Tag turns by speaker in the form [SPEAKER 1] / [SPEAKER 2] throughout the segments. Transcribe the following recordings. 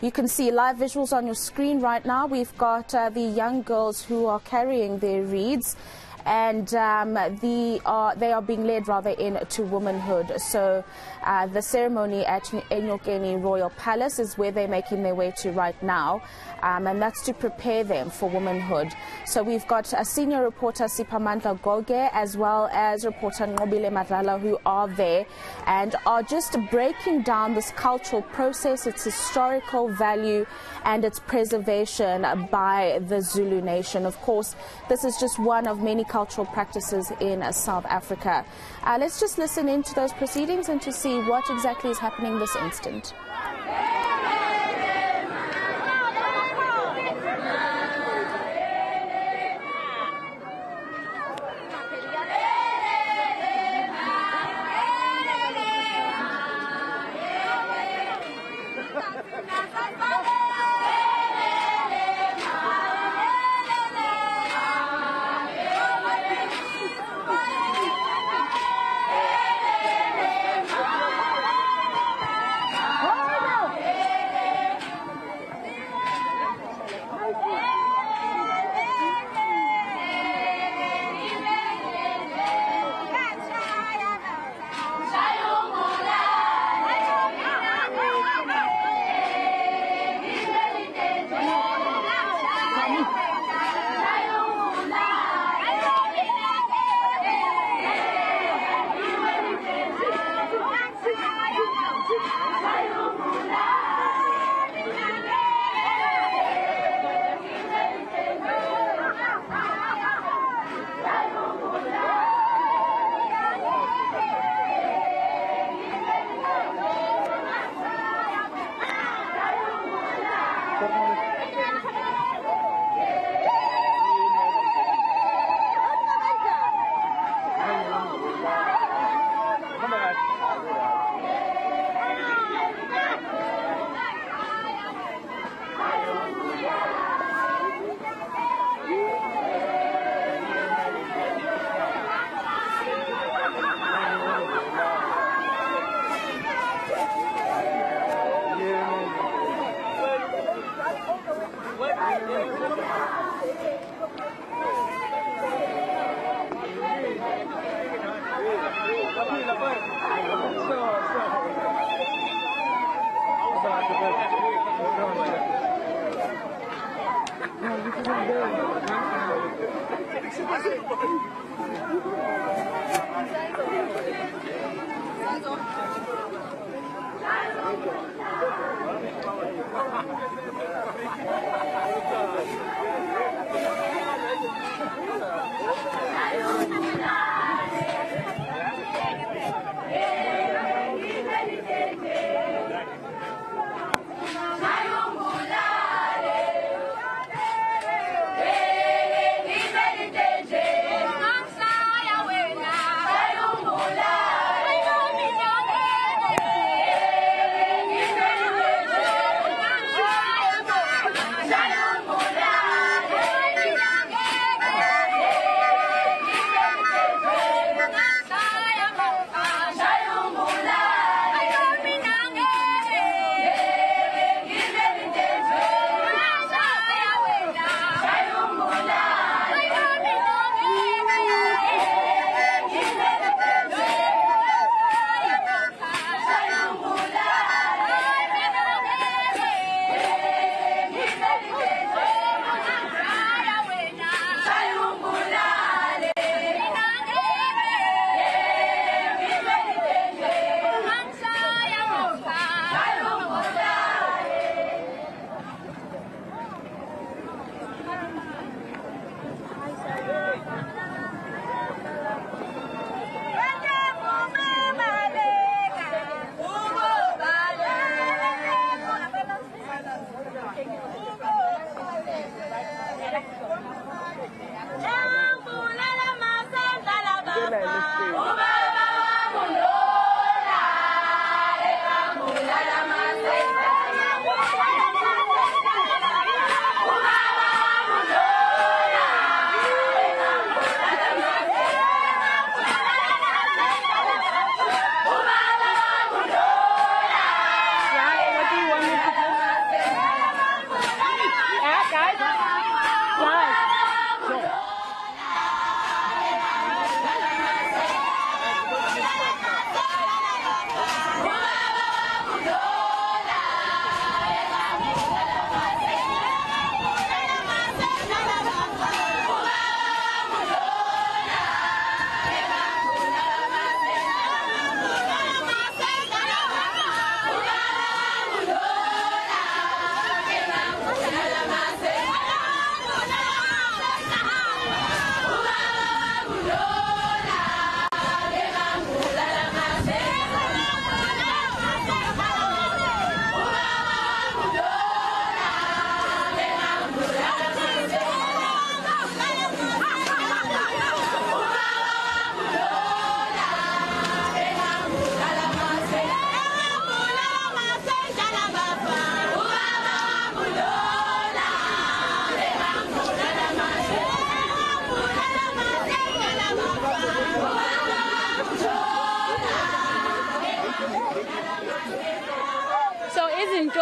[SPEAKER 1] You can see live visuals on your screen right now. We've got the young girls who are carrying their reeds, and they are being led rather into womanhood. So the ceremony at Enyokeni Royal Palace is where they're making their way to right now, and that's to prepare them for womanhood. So we've got a senior reporter Siphamandla Goge as well as reporter Nqobile Madlala, who are there and are just breaking down this cultural process, its historical value and its preservation by the Zulu nation. Of course, this is just one of many cultural practices in South Africa. Let's just listen into those proceedings and to see what exactly is happening this instant.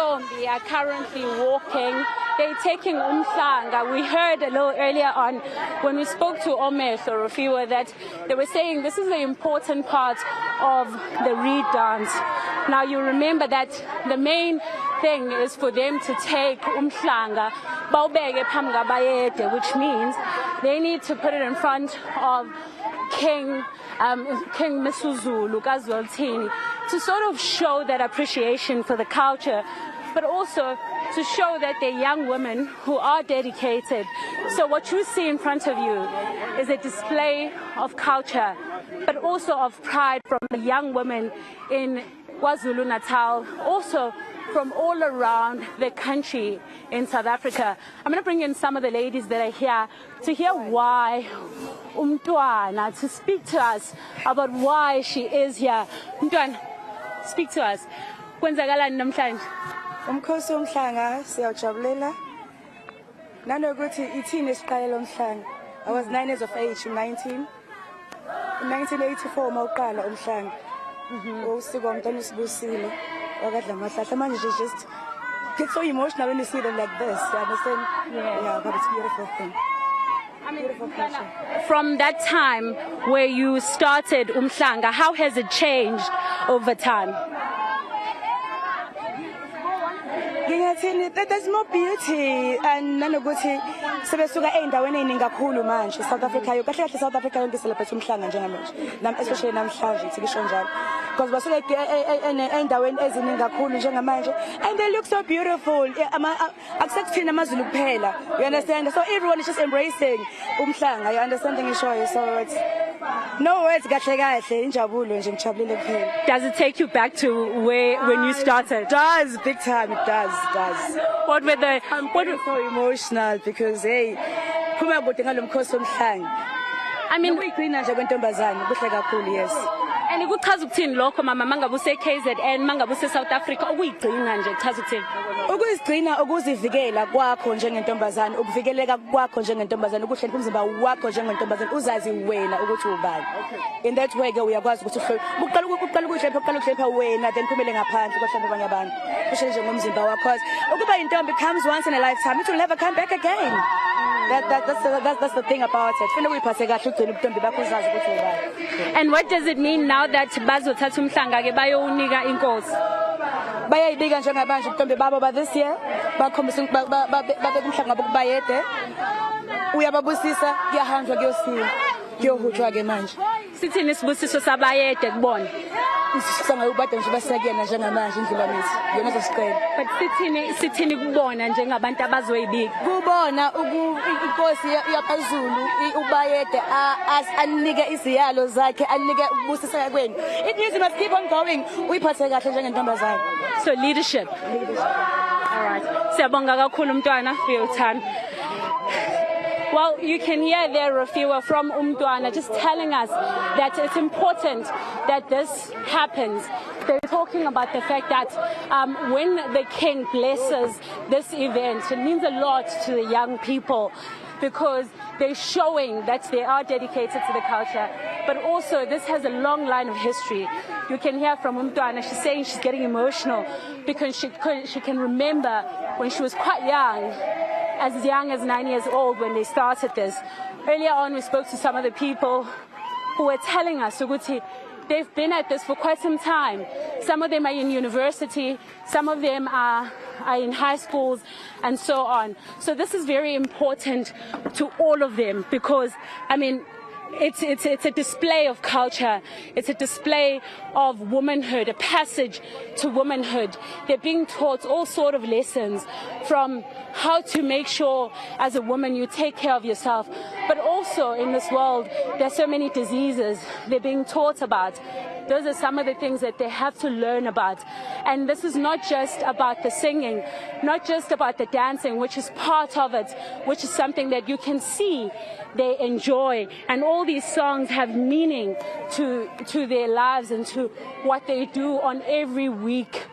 [SPEAKER 2] Intombi are currently walking. They're taking Umhlanga. We heard a little earlier on when we spoke to Omehlo Rafiwa that they were saying this is the important part of the reed dance. Now you remember that the main thing is for them to take Umhlanga, bawubeke phambi kabayede, which means they need to put it in front of King Zulu King, to sort of show that appreciation for the culture, but also to show that they're young women who are dedicated. So what you see in front of you is a display of culture, but also of pride from the young women in KwaZulu-Natal, also from all around the country in South Africa. I'm going to bring in some of the ladies that are here to hear why Umntwana, to speak to us about why she is here. Umntwana, speak to us. Kwenzakalani namhlanje?
[SPEAKER 3] Umkhosi Womhlanga siyajabulela. Nanokuthi ithini isiqalelo Umhlanga. I was 9 years of age, 19. In 1984 mawuqala Umhlanga. Usiko umntwana usibusile. Wakadla amahlahla manje just get so emotional when you see them like this. You understand? Yeah, but it's a beautiful thing.
[SPEAKER 2] I mean, from that time where you started Umhlanga, how has it changed over time?
[SPEAKER 3] There's more beauty and nanokuthi sebesuka endaweni eningi kakhulu manje South Africa kahle kahle South Africa yonke celebrate Umhlanga njengamanje especially namhlanje ithi kisho njalo because basuka endaweni eziningi kakhulu njengamanje and they look so beautiful akusakuthina amaZulu kuphela, you understand, so everyone is just embracing Umhlanga, you understand ngishoyo, so it's no words kahle kahle injabulo nje ngijabulile kuphela.
[SPEAKER 2] Does it take you back to when you started?
[SPEAKER 3] It does, big time, it does.
[SPEAKER 2] What were the
[SPEAKER 3] so emotional because hey phuma kude ngalomkhosi Womhlanga.
[SPEAKER 2] I mean
[SPEAKER 3] uyigcina nje kwentombazane kuhle kakhulu, yes.
[SPEAKER 2] And kuchaza ukuthini lokho mama mangabe use KZN mangabe use South Africa ukuyigcina nje kuchaza ukuthini?
[SPEAKER 3] Ukuzigcina ukuzivikela kwakho njengentombazane, ukuvikeleka kwakho njengentombazane, ukuhlela umzimba wakho njengentombazane, uzazi wena ukuthi ubani. In that way ke uyakwazi ukuthi uqala ukuhlepha wena then phumele ngaphandle kohlambe abanye abantu. Kushele nje ngomzimba wakho. Ukuba intombi comes once in a lifetime, it will never come back again. That's the thing about it. Funa uyiphathe kahle ugcina ubuntombi bakho uzazi ukuthi ubani.
[SPEAKER 2] And what does it mean now that bazothatha Umhlanga ke bayowunika inkosi?
[SPEAKER 3] Bayayibika njengamanje ubuntombi babo ba this year bakhombisa babeka Umhlanga bokubayede. Uyababusisa kuyahanjwa kuyosiwa kuyohutshwa ke manje.
[SPEAKER 2] Sithini isibusiso sabayede kubona?
[SPEAKER 3] Sangayubada nje basakena njengamanje indlulanisi yona sesicela.
[SPEAKER 2] But sithini kubona njengabantu abazoyibika?
[SPEAKER 3] Kubona inkosi yaphezulu ubayede anike iziyalo zakhe, anike ubusisa kwenu. It means you must keep on going. Uyiphathe kahle njengentombazane.
[SPEAKER 2] So leadership. All right. Siyabonga kakhulu Umntwana for your time. Well, you can hear there Rafiwa from Umntwana just telling us that it's important that this happens. They're talking about the fact that when the king blesses this event, it means a lot to the young people because they're showing that they are dedicated to the culture. But also, this has a long line of history. You can hear from Umntwana, she's saying she's getting emotional because she can remember when she was quite young as 9 years old when they started this. Earlier on, we spoke to some of the people who were telling us, Suguti, they've been at this for quite some time. Some of them are in university, some of them are in high schools, and so on. So this is very important to all of them because, I mean, it's a display of culture. It's a display of womanhood, a passage to womanhood. They're being taught all sort of lessons from how to make sure as a woman you take care of yourself. But also in this world, there's so many diseases they're being taught about. Those are some of the things that they have to learn about. And this is not just about the singing, not just about the dancing, which is part of it, which is something that you can see they enjoy. And all these songs have meaning to their lives and to what they do on every week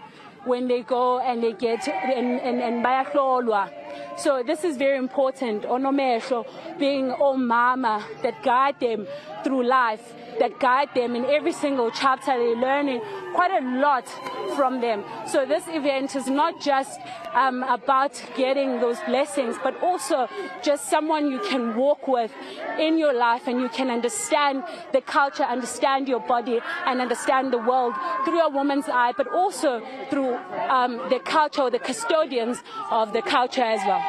[SPEAKER 2] when they go and they get and bayahlolwa. So this is very important. Onomehlo being mama that guide them through life. that guide them in every single chapter. They're learning quite a lot from them. So this event is not just about getting those blessings, but also just someone you can walk with in your life, and you can understand the culture, understand your body, and understand the world through a woman's eye, but also through the culture, or the custodians of the culture as well.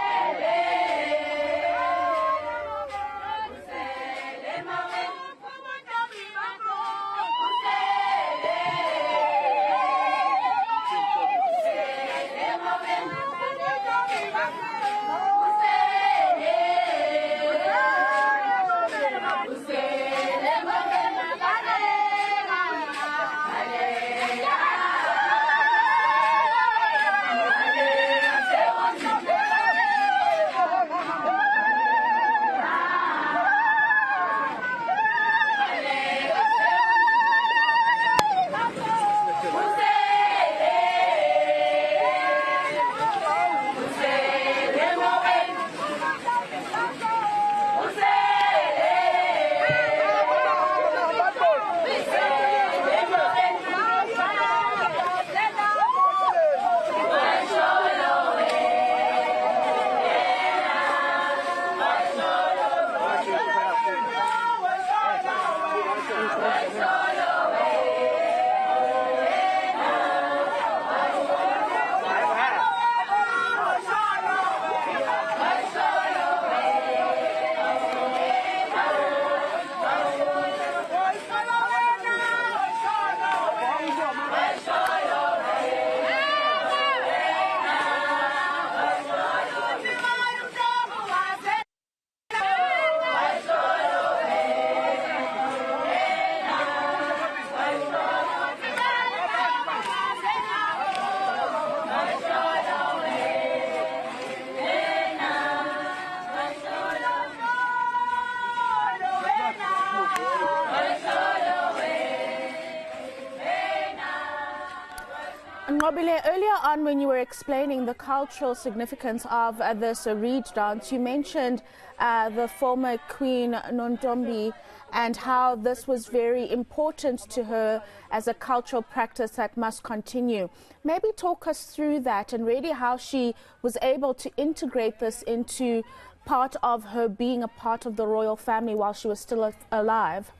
[SPEAKER 1] Nqobile, earlier on when you were explaining the cultural significance of this reed dance, you mentioned the former Queen Nontombi and how this was very important to her as a cultural practice that must continue. Maybe talk us through that and really how she was able to integrate this into part of her being a part of the royal family while she was still alive.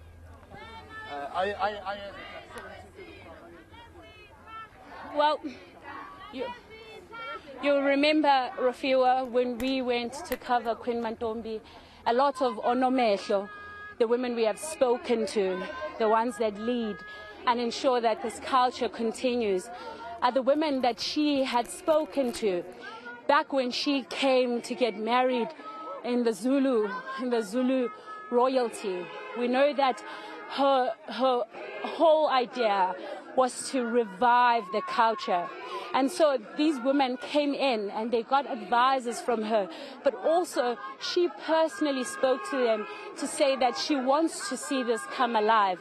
[SPEAKER 2] Well, you remember, Rafiwa, when we went to cover Queen Nontombi, a lot of onomehlo, the women we have spoken to, the ones that lead and ensure that this culture continues, are the women that she had spoken to back when she came to get married in the Zulu royalty. We know that her whole idea was to revive the culture. And so these women came in and they got advisors from her, but also she personally spoke to them to say that she wants to see this come alive.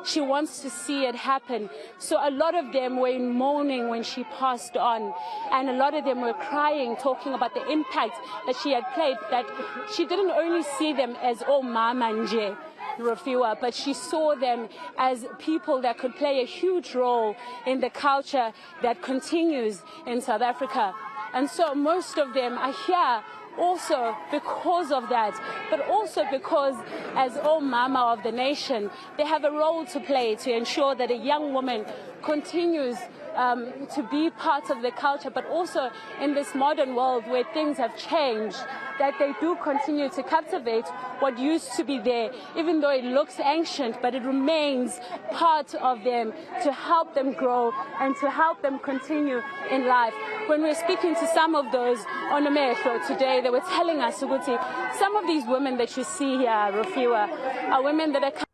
[SPEAKER 2] She wants to see it happen. So a lot of them were in mourning when she passed on, and a lot of them were crying, talking about the impact that she had played, that she didn't only see them as mama nje, Rafiwa, but she saw them as people that could play a huge role in the culture that continues in South Africa. And so most of them are here also because of that, but also because as mama of the nation, they have a role to play to ensure that a young woman continues to be part of the culture, but also in this modern world where things have changed, that they do continue to captivate what used to be there, even though it looks ancient, but it remains part of them to help them grow and to help them continue in life. When we're speaking to some of those on the metro today, they were telling us, Uguti, some of these women that you see here, Rafiwa, are women that are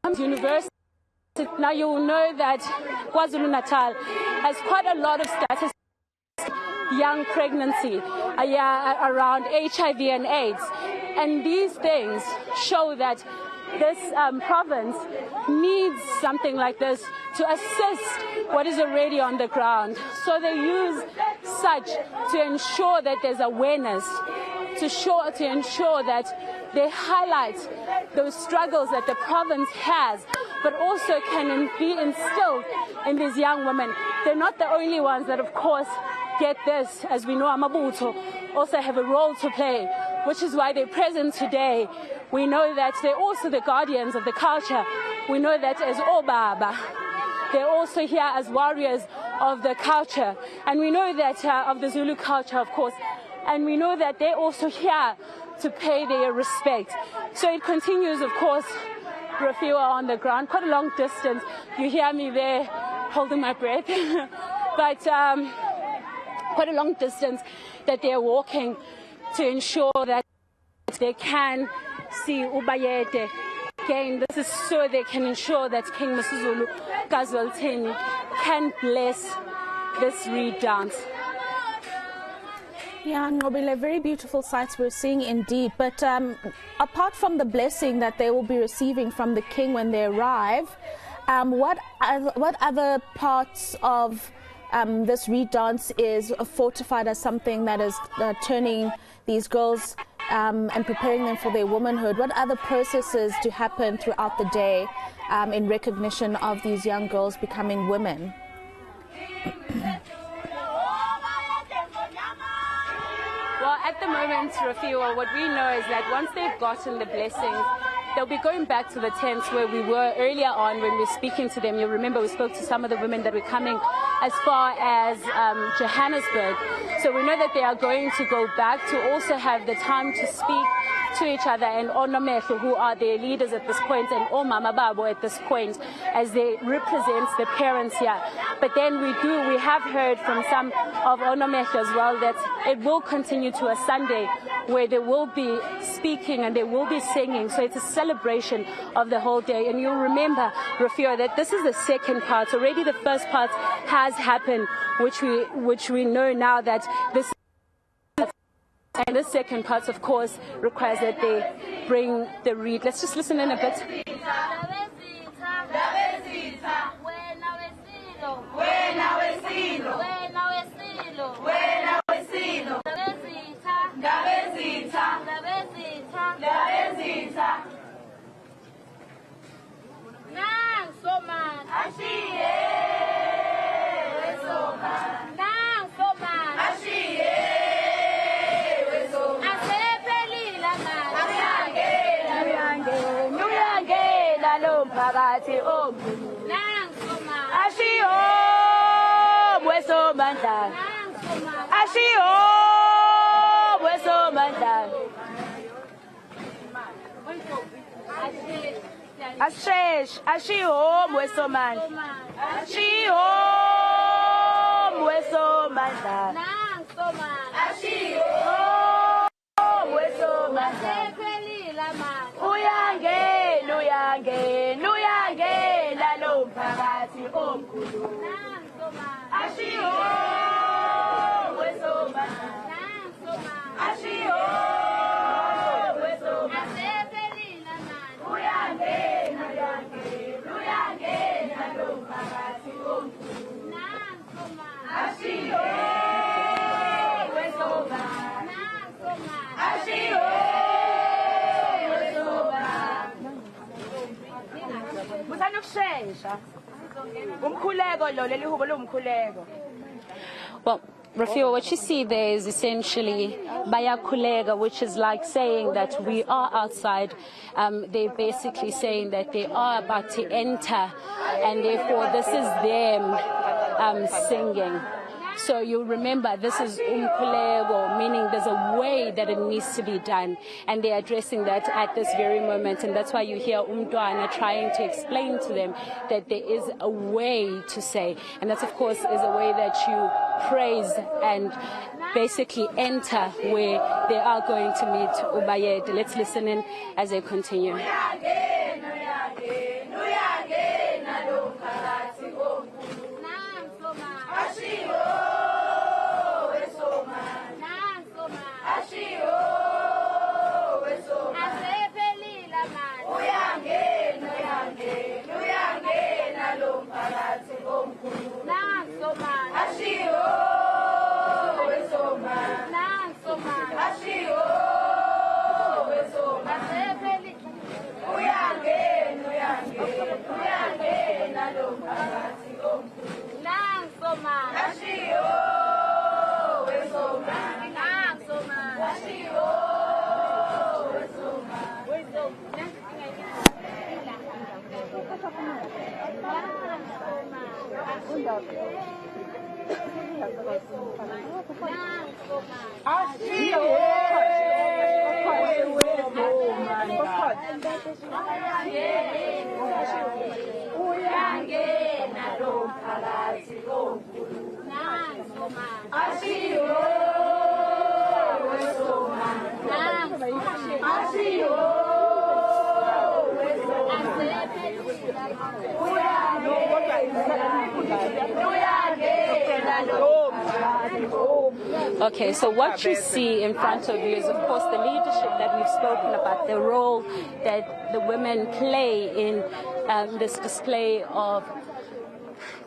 [SPEAKER 2] coming to university. Now you will know that KwaZulu-Natal has quite a lot of statistics, young pregnancy, around HIV and AIDS. And these things show that this province needs something like this to assist what is already on the ground. So they use such to ensure that there's awareness, to ensure that they highlight those struggles that the province has but also can be instilled in these young women. They're not the only ones that, of course, get this. As we know, Amabutho also have a role to play, which is why they're present today. We know that they're also the guardians of the culture. We know that as Obaba, they're also here as warriors of the culture. And we know that of the Zulu culture, of course. And we know that they're also here to pay their respect. So it continues, of course, Rafiwa on the ground, quite a long distance. You hear me there holding my breath. But quite a long distance that they're walking to ensure that they can see Ubayete. Again, this is so they can ensure that King Masizulu Kazwelithini can bless this reed dance.
[SPEAKER 1] Yeah, Nqobile, very beautiful sights we're seeing indeed. But apart from the blessing that they will be receiving from the king when they arrive, what other parts of this reed dance is fortified as something that is turning these girls and preparing them for their womanhood? What other processes do happen throughout the day in recognition of these young girls becoming women?
[SPEAKER 2] Well, at the moment, Rafiwa, what we know is that once they've gotten the blessings, they'll be going back to the tents where we were earlier on when we were speaking to them. You'll remember we spoke to some of the women that were coming as far as Johannesburg. So we know that they are going to go back to also have the time to speak to each other, and Onomehlo, who are their leaders at this point, and Omama Babo at this point, as they represent the parents here. But then we have heard from some of Onomehlo as well that it will continue to a Sunday where they will be speaking and they will be singing. So it's a celebration of the whole day. And you'll remember, Rafio, that this is the second part. Already the first part has happened, which we know now that this. And the second part, of course, requires that they bring the reed. Let's just listen in a bit. Well, Rafio, what you see there is essentially bayakulega, which is like saying that we are outside. They're basically saying that they are about to enter, and therefore this is them singing. So you'll remember this is umkhuleko, meaning there's a way that it needs to be done, and they're addressing that at this very moment. And that's why you hear umntwana trying to explain to them that there is a way to say, and that's of course is a way that you praise and basically enter where they are going to meet Ubayede. Let's listen in as they continue. Okay, so what you see in front of you is, of course, the leadership that we've spoken about, the role that the women play in this display of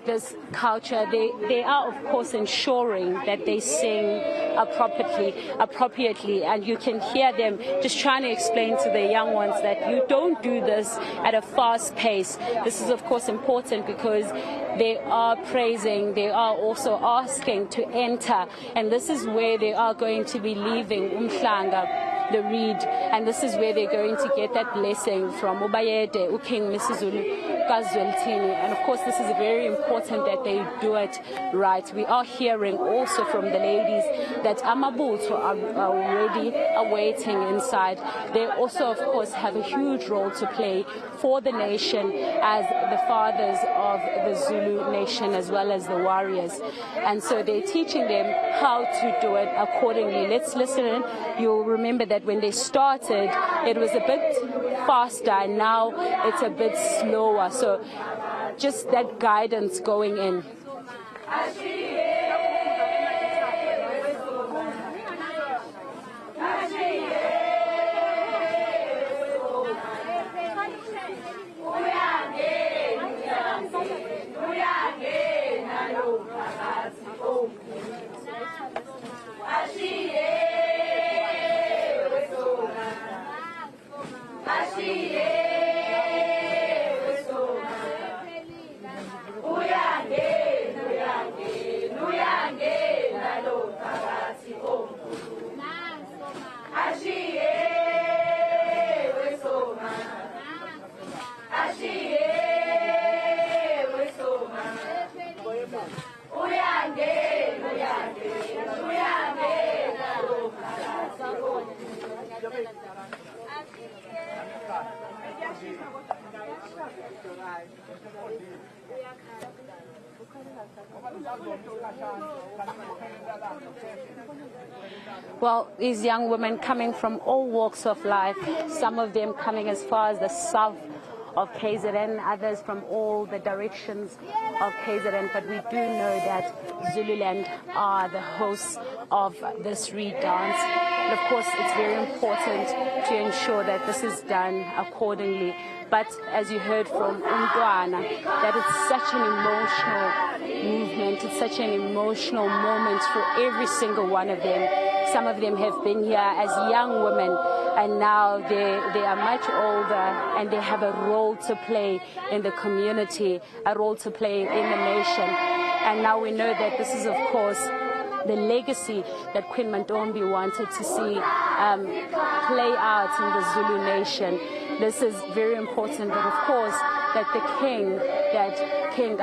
[SPEAKER 2] this culture. They are, of course, ensuring that they sing appropriately, and you can hear them just trying to explain to the young ones that you don't do this at a fast pace. This is, of course, important because they are praising, they are also asking to enter, and this is where they are going to be leaving Umhlanga, the reed, and this is where they're going to get that blessing from Ubayede, King Mrs. Zulu King, and of course this is very important that they do it right. We are hearing also from the ladies that Amabutsu are already awaiting inside. They also, of course, have a huge role to play for the nation as the fathers of the Zulu nation as well as the warriors, and so they're teaching them how to do it accordingly. Let's listen in. You'll remember that when they started it was a bit faster and now it's a bit slower, so just that guidance going in. Well, these young women coming from all walks of life, some of them coming as far as the south of KZN, others from all the directions of KZN, but we do know that Zululand are the hosts of this reed dance. And of course, it's very important to ensure that this is done accordingly. But as you heard from Umntwana, that it's such an emotional movement, it's such an emotional moment for every single one of them. Some of them have been here as young women, and now they are much older, and they have a role to play in the community, a role to play in the nation. And now we know that this is, of course, the legacy that Queen Mantombi wanted to see play out in the Zulu nation. This is very important, but of course that the king, that King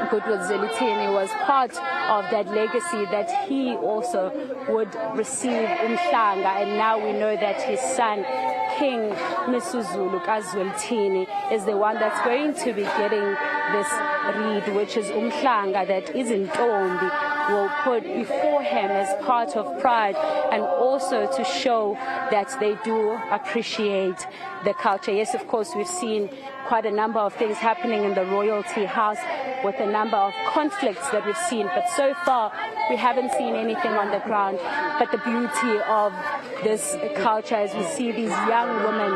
[SPEAKER 2] Goodwill Zelithini was part of that legacy, that he also would receive Umhlanga, and now we know that his son King Misuzulu Kazwelithini is the one that's going to be getting this reed, which is Umhlanga, that is in Nqobile, will put before him as part of pride, and also to show that they do appreciate the culture. Yes, of course, we've seen quite a number of things happening in the royalty house with a number of conflicts that we've seen, but so far we haven't seen anything on the ground. But the beauty of this culture is we see these young women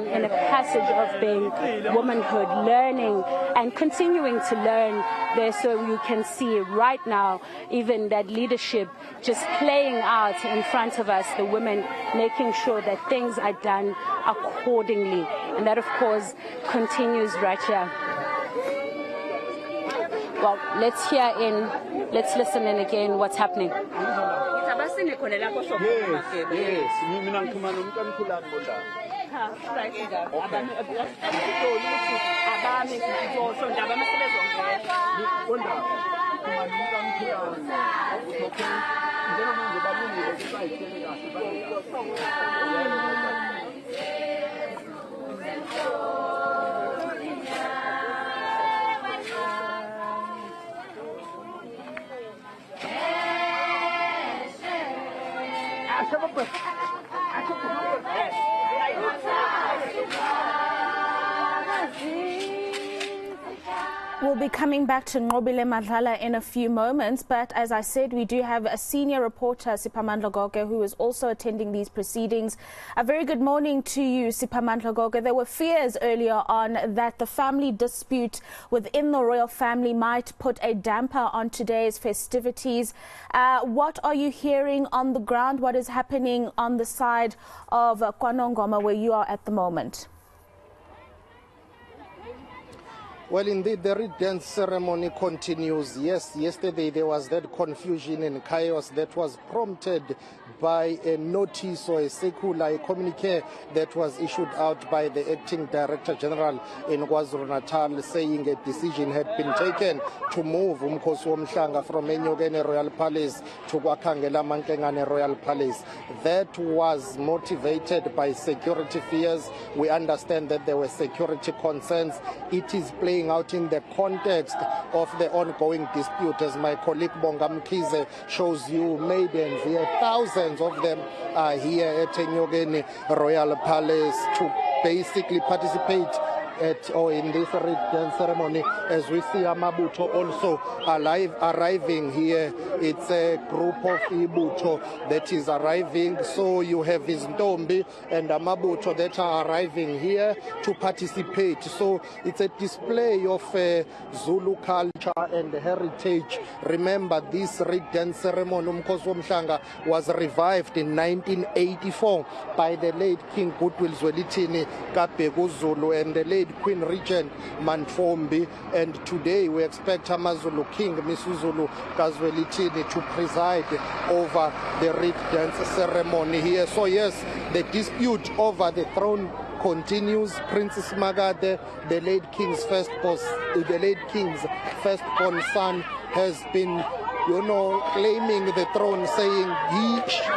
[SPEAKER 2] in a passage of being womanhood, learning and continuing to learn there. So you can see right now even that leadership just playing out in front of us, the women making sure that things are done accordingly, and that of course continues right here. Well, let's listen in again what's happening.
[SPEAKER 4] Yes.
[SPEAKER 1] We'll be coming back to Nqobile Madlala in a few moments, but as I said, we do have a senior reporter, Siphamandla Goge, who is also attending these proceedings. A very good morning to you, Siphamandla Goge. There were fears earlier on that the family dispute within the royal family might put a damper on today's festivities. What are you hearing on the ground? What is happening on the side of KwaNongoma, where you are at the moment?
[SPEAKER 4] Well, indeed, the Reed Dance ceremony continues. Yes, yesterday there was that confusion and chaos that was prompted by a notice or a circular, a communique that was issued out by the acting director general in KwaZulu-Natal, saying a decision had been taken to move Umkhosi Womhlanga from Enyokeni Royal Palace to Kwakhangela Mankengane Royal Palace. That was motivated by security fears. We understand that there were security concerns. It is playing out in the context of the ongoing dispute, as my colleague Bongamkize shows you. Maidens here, thousands of them are here at Enyokeni Royal Palace to basically participate at or in this Reed Dance ceremony. As we see Amabutho also arriving here. It's a group of Ibutho that is arriving. So you have his Ntombi and Amabutho that are arriving here to participate. So it's a display of Zulu culture and heritage. Remember, this Reed Dance ceremony, Umkhosi Womhlanga, was revived in 1984 by the late King Goodwill Zwelithini Kabheka Zulu and the late Queen Regent Manfombi, and today we expect Zulu King Misuzulu Kazwelithini to preside over the Reed Dance ceremony here. So yes, the dispute over the throne continues. Princess Magade, the late king's firstborn son, has been claiming the throne, saying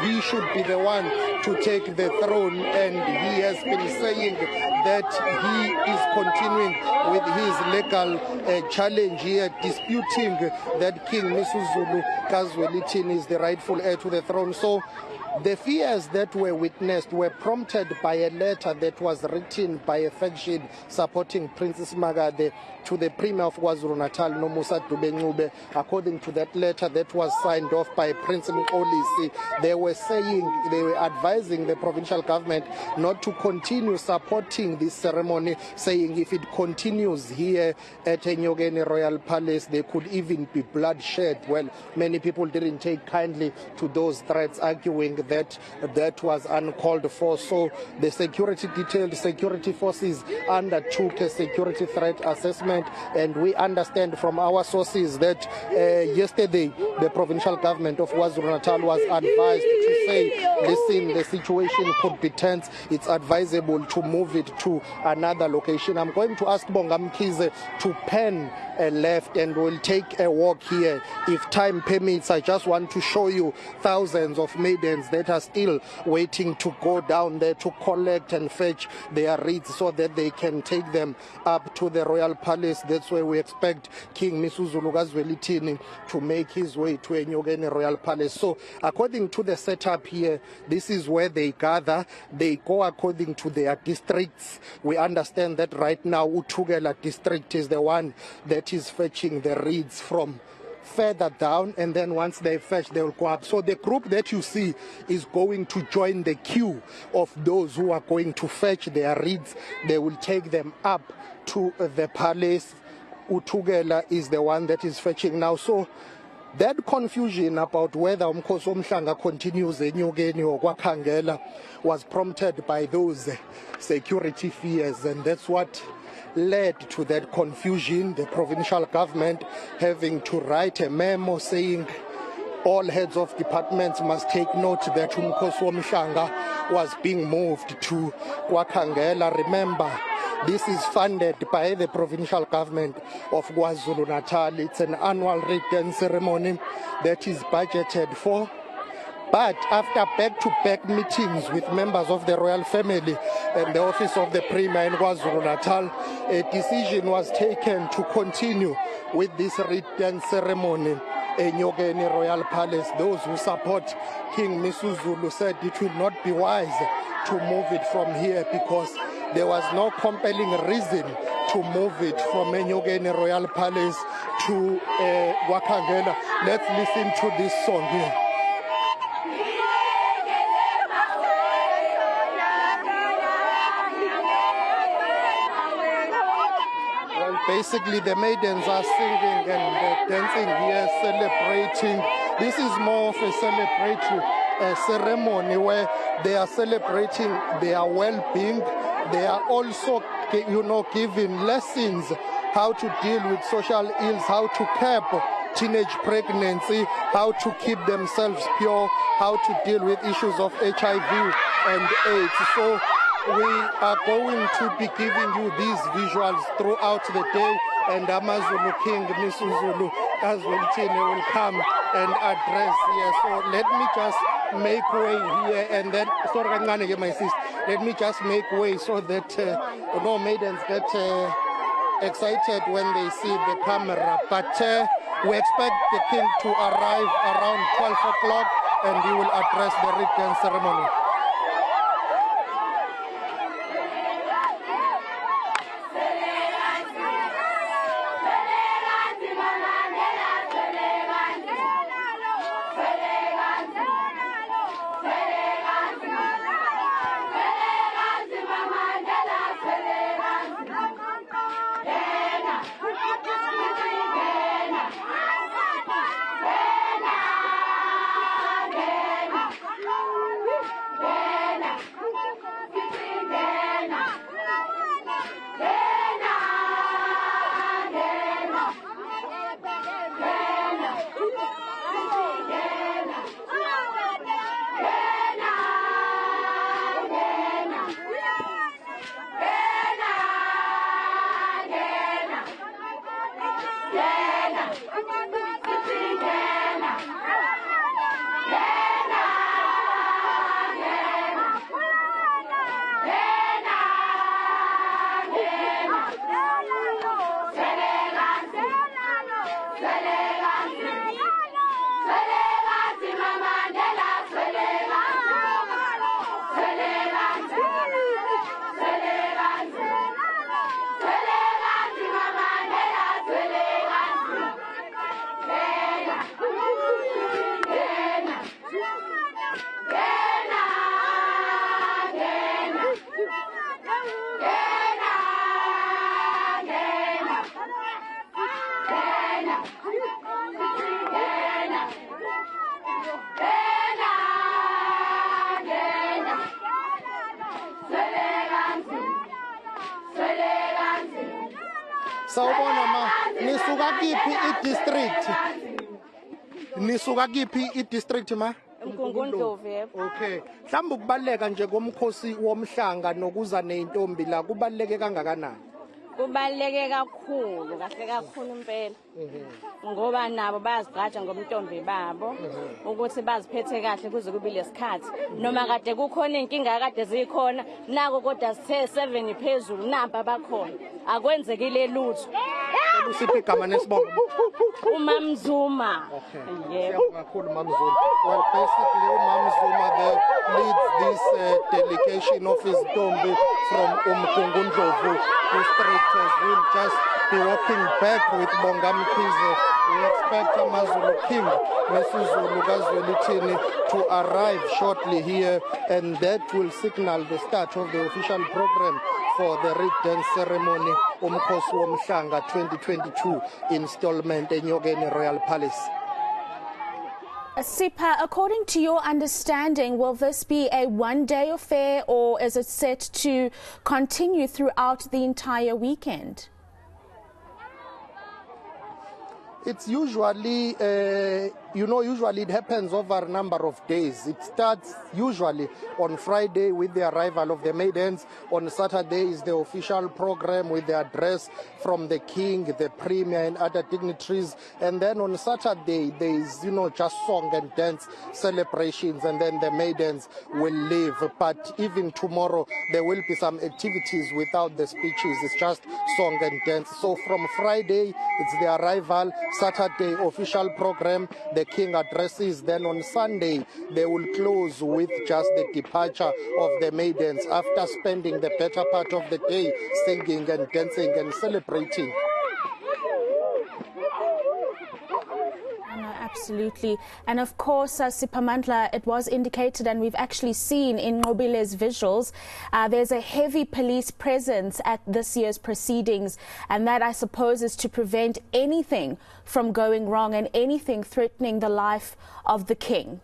[SPEAKER 4] he should be the one to take the throne, and he has been saying that he is continuing with his legal challenge here, disputing that King Misuzulu Kazwelithini is the rightful heir to the throne. So the fears that were witnessed were prompted by a letter that was written by a faction supporting Princess Magade to the Premier of KwaZulu-Natal, Nomusa Dube. According to that letter that was signed off by Prince Umkhosi, they were advising the provincial government not to continue supporting this ceremony, saying if it continues here at Enyokeni Royal Palace, there could even be bloodshed. Well, many people didn't take kindly to those threats, arguing that was uncalled for. So the detailed security forces undertook a security threat assessment, and we understand from our sources that yesterday the provincial government of KwaZulu-Natal was advised to say, listen, the situation could be tense, it's advisable to move it to another location. I'm going to ask Bongamkize to pen a left and we'll take a walk here if time permits. I just want to show you thousands of maidens that are still waiting to go down there to collect and fetch their reeds so that they can take them up to the royal palace. That's where we expect King Misuzulu Kazwelithini to make his way to Enyokeni Royal Palace. So according to the setup here, this is where they gather. They go according to their districts. We understand that right now Uthugela district is the one that is fetching the reeds from further down, and then once they fetch, they will go up. So the group that you see is going to join the queue of those who are going to fetch their reeds. They will take them up to the palace. Uthugela is the one that is fetching now. So that confusion about whether Umkhosi Womhlanga continues Enyokeni or Kwakhangela was prompted by those security fears, and that's what led to that confusion. The provincial government having to write a memo saying all heads of departments must take note that Umkhosi Womhlanga was being moved to KwaKhangela. Remember, this is funded by the provincial government of KwaZulu-Natal. It's an annual return ceremony that is budgeted for. But after back-to-back meetings with members of the royal family and the office of the Premier in KwaZulu-Natal, a decision was taken to continue with this return ceremony in Nyogeni Royal Palace. Those who support King Misuzulu said it will not be wise to move it from here because there was no compelling reason to move it from Nyogeni Royal Palace to KwaKhangela. Let's listen to this song here. Basically, the maidens are singing and dancing here, celebrating. This is more of a celebratory ceremony where they are celebrating their well-being. They are also, giving lessons how to deal with social ills, how to curb teenage pregnancy, how to keep themselves pure, how to deal with issues of HIV and AIDS. So we are going to be giving you these visuals throughout the day, and Zulu King Misuzulu as well will come and address here. So let me just make way here, and then sorry, my sister. Let me just make way so that maidens get excited when they see the camera. But we expect the king to arrive around 12 o'clock, and he will address the return ceremony. Sawubona ma, nisuka kiphi i-district? Nisuka kiphi i-district ma?
[SPEAKER 1] Umkhongoндlovu.
[SPEAKER 4] Okay. Mhlawumbe ukubaleka nje komkhosi womhlanga nokuza neintombi la kubaleke kangakanani?
[SPEAKER 5] Kubaleke kakhulu, kahle kakhulu impela. Ngoba nabo bayazigqaja ngomntombi babo ukuthi baziphethe kahle kuze kube lesikhathi. Noma kade kukhona inkinga kade zikhona, nako kodwa sithe 7 phezulu namba bakhona. Akwenzekile lutho.
[SPEAKER 4] Usiphi igama nesibongo?
[SPEAKER 5] uMamzuma.
[SPEAKER 4] Yebo. Kakhulu uMamzuma. Well, basically uMamzuma leads this delegation of his Ntombi from Umkhosi district. We'll just be walking back with Bongamkhize. We expect Zulu King Misuzulu to arrive shortly here, and that will signal the start of the official program for the return ceremony Umkhosi Womhlanga 2022 installment in Nyogeni Royal Palace.
[SPEAKER 1] Sipha, according to your understanding, will this be a one-day affair or is it set to continue throughout the entire weekend?
[SPEAKER 4] It's usually you know, usually it happens over a number of days. It starts usually on Friday with the arrival of the maidens. On Saturday is the official program with the address from the king, the premier and other dignitaries. And then on Saturday there is, you know, just song and dance celebrations, and then the maidens will leave. But even tomorrow there will be some activities without the speeches. It's just song and dance. So from Friday it's the arrival, Saturday official program, the king addresses, then on Sunday they will close with just the departure of the maidens after spending the better part of the day singing and dancing and celebrating.
[SPEAKER 1] Absolutely. And of course, Siphamandla, it was indicated, and we've actually seen in Nqobile's visuals, there's a heavy police presence at this year's proceedings, and that, I suppose, is to prevent anything from going wrong and anything threatening the life of the king.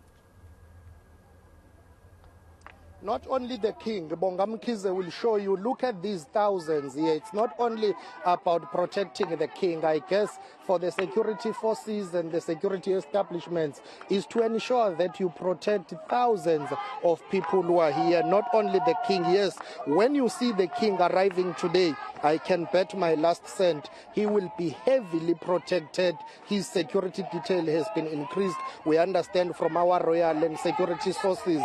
[SPEAKER 4] Not only the king, Bongamkize will show you, look at these thousands here. It's not only about protecting the king, I guess, for the security forces and the security establishments, is to ensure that you protect thousands of people who are here, not only the king. Yes, when you see the king arriving today, I can bet my last cent he will be heavily protected. His security detail has been increased. We understand from our royal and security sources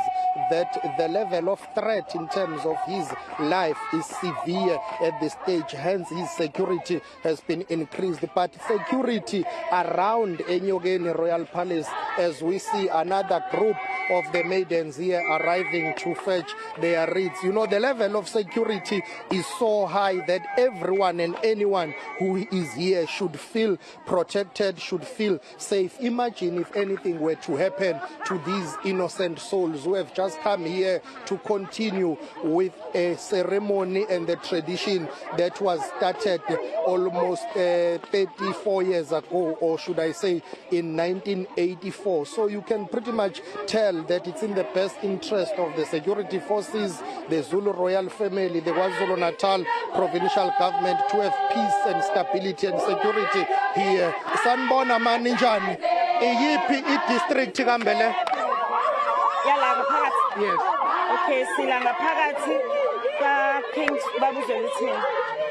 [SPEAKER 4] that the level of threat in terms of his life is severe at this stage. Hence, his security has been increased. But security around Enyogeni Royal Palace, as we see another group of the maidens here arriving to fetch their reeds. You know, the level of security is so high that everyone and anyone who is here should feel protected, should feel safe. Imagine if anything were to happen to these innocent souls who have just come here to continue with a ceremony and the tradition that was started almost 34 years ago, or should I say in 1984. So you can pretty much tell that it's in the best interest of the security forces, the Zulu royal family, the KwaZulu-Natal provincial government, to have peace and stability and security here. Sanbona maninjani iyipi i-district Kambele?
[SPEAKER 3] Yala ngaphakathi.
[SPEAKER 4] Yes.
[SPEAKER 3] Okay, sila ngaphakathi ka King Babuzwe.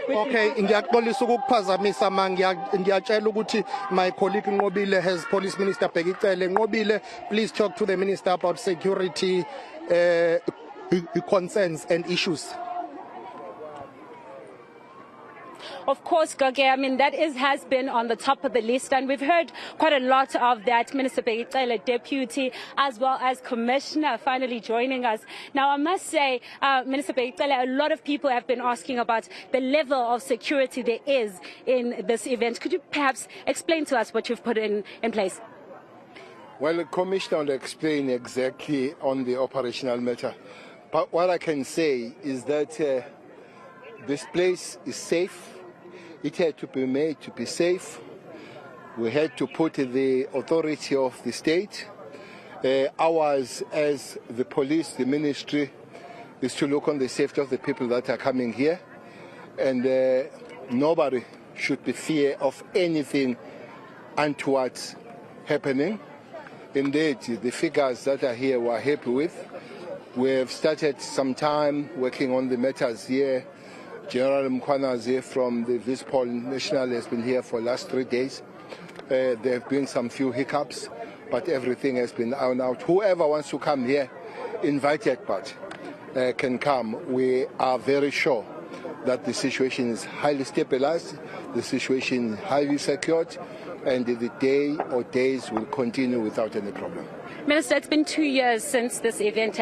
[SPEAKER 4] Okay, ngiyaxolisa ukukuphazamisa ngiyatshela ukuthi my colleague Nqobile has Police Minister Bhekicele. Nqobile, please talk to the minister about security concerns and issues.
[SPEAKER 2] Of course, Goge, I mean, that has been on the top of the list, and we've heard quite a lot of that. Minister Bhekicele, Deputy, as well as Commissioner, finally joining us. Now, I must say, Minister Bhekicele, a lot of people have been asking about the level of security there is in this event. Could you perhaps explain to us what you've put in place?
[SPEAKER 6] Well, the Commissioner will explain exactly on the operational matter. But what I can say is that this place is safe. It had to be made to be safe. We had to put the authority of the state. Ours as the police, the ministry, is to look on the safety of the people that are coming here. And nobody should be fear of anything untoward happening. Indeed, the figures that are here we're happy with. We have started some time working on the matters here. General Mkhwanazi from the Vispol National has been here for the last 3 days. There have been some few hiccups, but everything has been ironed out. Whoever wants to come here, invited but can come. We are very sure that the situation is highly stabilized, the situation is highly secured, and the day or days will continue without any problem.
[SPEAKER 2] Minister, it's been 2 years since this event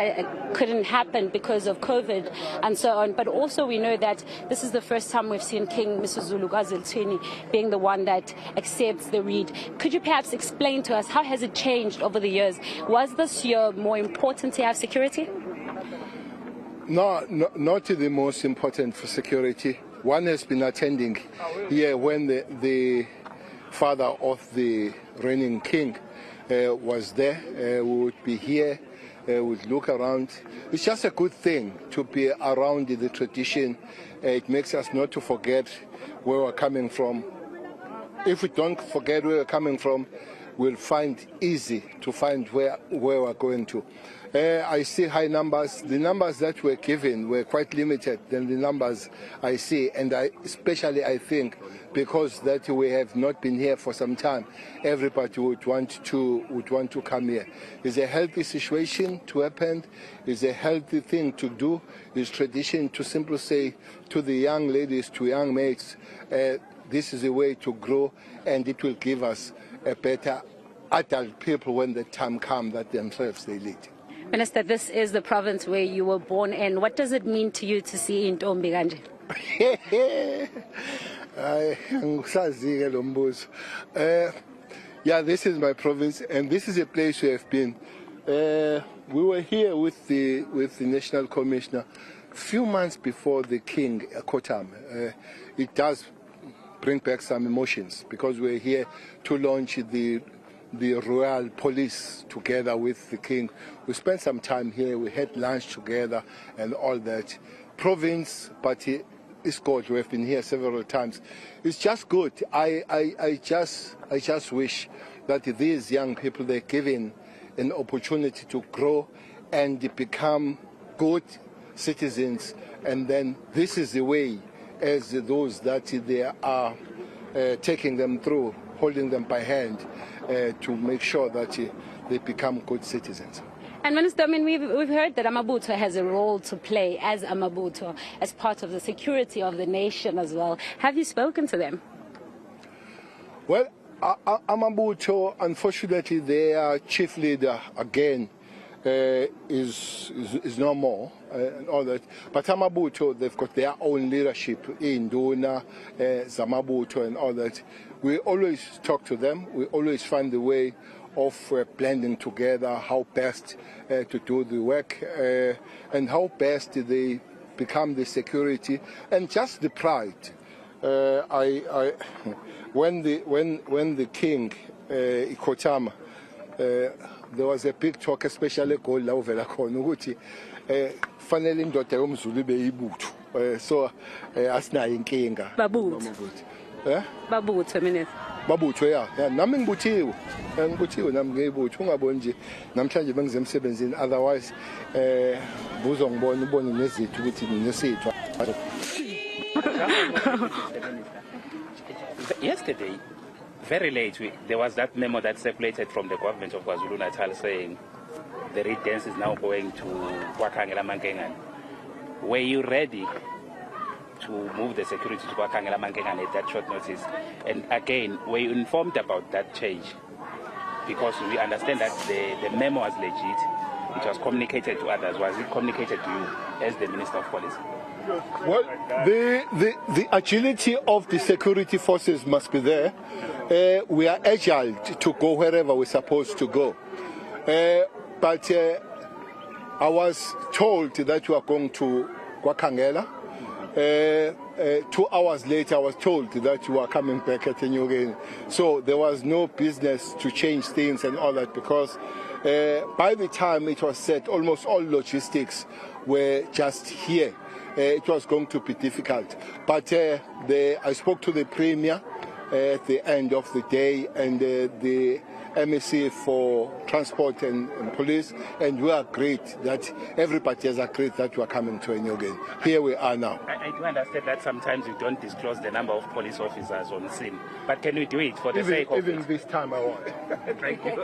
[SPEAKER 2] couldn't happen because of COVID and so on, but also we know that this is the first time we've seen King Mr. Zulu King being the one that accepts the reed. Could you perhaps explain to us how has it changed over the years? Was this year more important to have security?
[SPEAKER 6] No, not the most important for security. One has been attending here when the father of the reigning king was there. We would be here, would look around. It's just a good thing to be around the tradition. It makes us not to forget where we're coming from. If we don't forget where we're coming from, we'll find easy to find where we're going to. I see high numbers. The numbers that were given were quite limited than the numbers I see, and especially I think because that we have not been here for some time, everybody would want to come here. It's a healthy situation to happen. It's a healthy thing to do. It's tradition to simply say to the young ladies, to young mates, this is a way to grow, and it will give us a better adult people when the time comes that themselves they lead.
[SPEAKER 2] Minister, this is the province where you were born in. What does it mean to you to see Ntombi kanje?
[SPEAKER 6] Yeah, this is my province, and this is a place we have been. We were here with the National Commissioner a few months before the King Kotam. It does bring back some emotions because we're here to launch the Royal Police together with the King. We spent some time here, we had lunch together and all that. Province, but it's good. We have been here several times. It's just good. I just wish that these young people, they're given an opportunity to grow and become good citizens, and then this is the way as those that they are taking them through, holding them by hand to make sure that they become good citizens.
[SPEAKER 2] And Minister, I mean, we've heard that Amabutho has a role to play as Amabutho, as part of the security of the nation as well. Have you spoken to them?
[SPEAKER 6] Well, Amabutho, unfortunately, their chief leader again is no more and all that. But Amabutho, they've got their own leadership in Duna, Zamabutho and all that. We always talk to them. We always find the way of blending together how best to do the work and how best they become the security and just the pride. When the King Ikotama, there was a big talk, especially called Lauvela Konuguti, fanele indoda yomZulu ibutho. So asina inkinga.
[SPEAKER 2] Babutho, Minister.
[SPEAKER 6] Babutho, yeah. Nami ngibuthiwe nami ngiyibutho ungaboni nje namhlanje bengize emsebenzini, otherwise buzongibona ubone nezithu ukuthi nesithu.
[SPEAKER 7] Yesterday, very late, there was that memo that circulated from the government of KwaZulu-Natal saying the Reed dance is now going to Kwakangela Mankengane. Were you ready to move the security to Kwakangela Mankengane at that short notice? And again, were you informed about that change? Because we understand that the memo was legit. It was communicated to others. Was it communicated to you as the Minister of Police?
[SPEAKER 6] Well, the agility of the security forces must be there. We are agile to go wherever we're supposed to go. But I was told that we are going to Kwakangela. 2 hours later, I was told that you are coming back at Enyogeni. So there was no business to change things and all that because by the time it was set, almost all logistics were just here. It was going to be difficult. But I spoke to the Premier at the end of the day and the MEC for Transport and Police, and we agreed that everybody has agreed that we are coming to Enyogeni. Here we are now.
[SPEAKER 7] I do understand that sometimes you don't disclose the number of police officers on scene, but can we do it for the sake of
[SPEAKER 6] even this time I want.
[SPEAKER 7] Thank you.